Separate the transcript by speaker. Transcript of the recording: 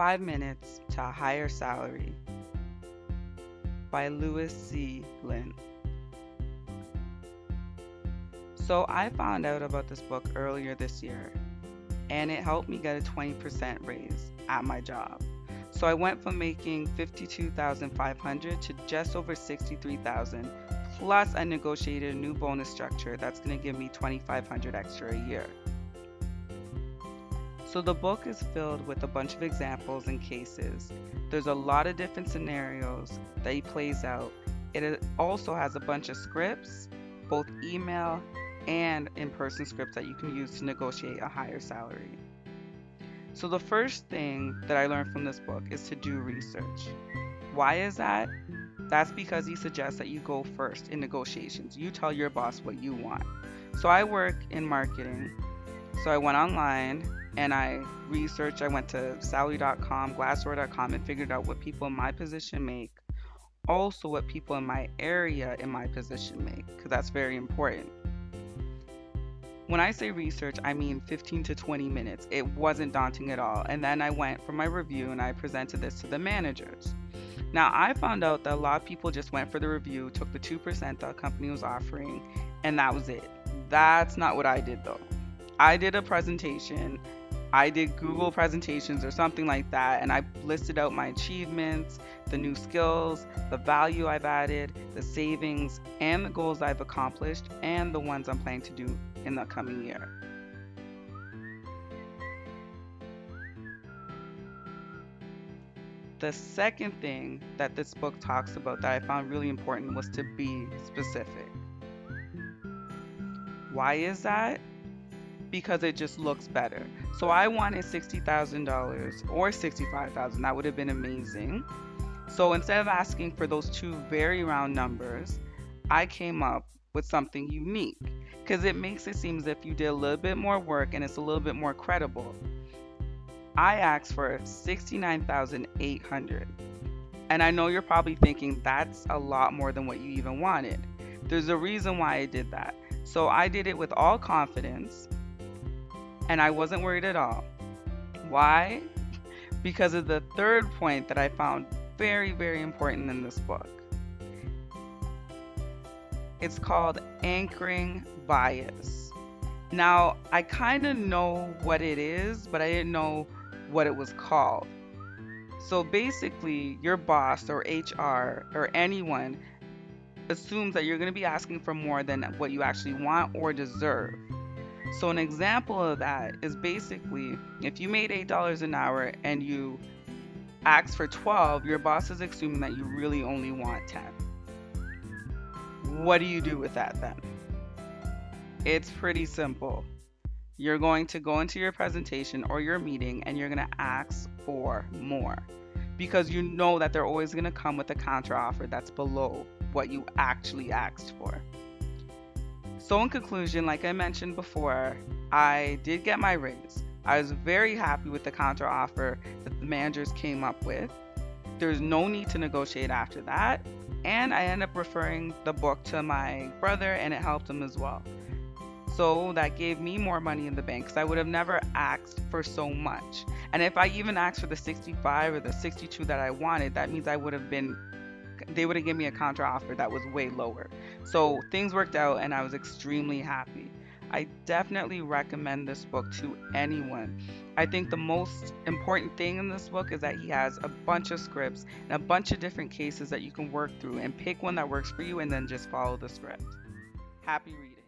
Speaker 1: 5 Minutes to a Higher Salary by Louis C. Lynn. So I found out about this book earlier this year and it helped me get a 20% raise at my job. So I went from making 52,500 to just over 63,000, plus I negotiated a new bonus structure that's going to give me 2,500 extra a year. So the book is filled with a bunch of examples and cases. There's a lot of different scenarios that he plays out. It also has a bunch of scripts, both email and in-person scripts that you can use to negotiate a higher salary. So the first thing that I learned from this book is to do research. Why is that? That's because he suggests that you go first in negotiations. You tell your boss what you want. So I work in marketing. So I went online and I researched. I went to salary.com, glassdoor.com, and figured out what people in my position make. Also, what people in my area in my position make, because that's very important. When I say research, I mean 15 to 20 minutes. It wasn't daunting at all. And then I went for my review and I presented this to the managers. Now, I found out that a lot of people just went for the review, took the 2% the company was offering, and that was it. That's not what I did though. I did a presentation. I did Google presentations or something like that, and I listed out my achievements, the new skills, the value I've added, the savings, and the goals I've accomplished, and the ones I'm planning to do in the coming year. The second thing that this book talks about that I found really important was to be specific. Why is that? Because it just looks better. So I wanted $60,000 or 65,000. That would have been amazing. So instead of asking for those two very round numbers, I came up with something unique because it makes it seem as if you did a little bit more work and it's a little bit more credible. I asked for 69,800. And I know you're probably thinking that's a lot more than what you even wanted. There's a reason why I did that. So I did it with all confidence and I wasn't worried at all. Why? Because of the third point that I found very, very important in this book. It's called anchoring bias. Now, I kind of know what it is, but I didn't know what it was called. So basically, your boss or HR or anyone assumes that you're going to be asking for more than what you actually want or deserve. So an example of that is basically if you made $8 an hour and you ask for 12, your boss is assuming that you really only want 10. What do you do with that then? It's pretty simple. You're going to go into your presentation or your meeting and you're going to ask for more because you know that they're always going to come with a counteroffer that's below what you actually asked for. So in conclusion, like I mentioned before, I did get my raise. I was very happy with the counteroffer that the managers came up with. There's no need to negotiate after that. And I ended up referring the book to my brother and it helped him as well. So that gave me more money in the bank because I would have never asked for so much. And if I even asked for the 65 or the 62 that I wanted, that means they would have given me a counter offer that was way lower. So things worked out and I was extremely happy. I definitely recommend this book to anyone. I think the most important thing in this book is that he has a bunch of scripts and a bunch of different cases that you can work through and pick one that works for you and then just follow the script. Happy reading.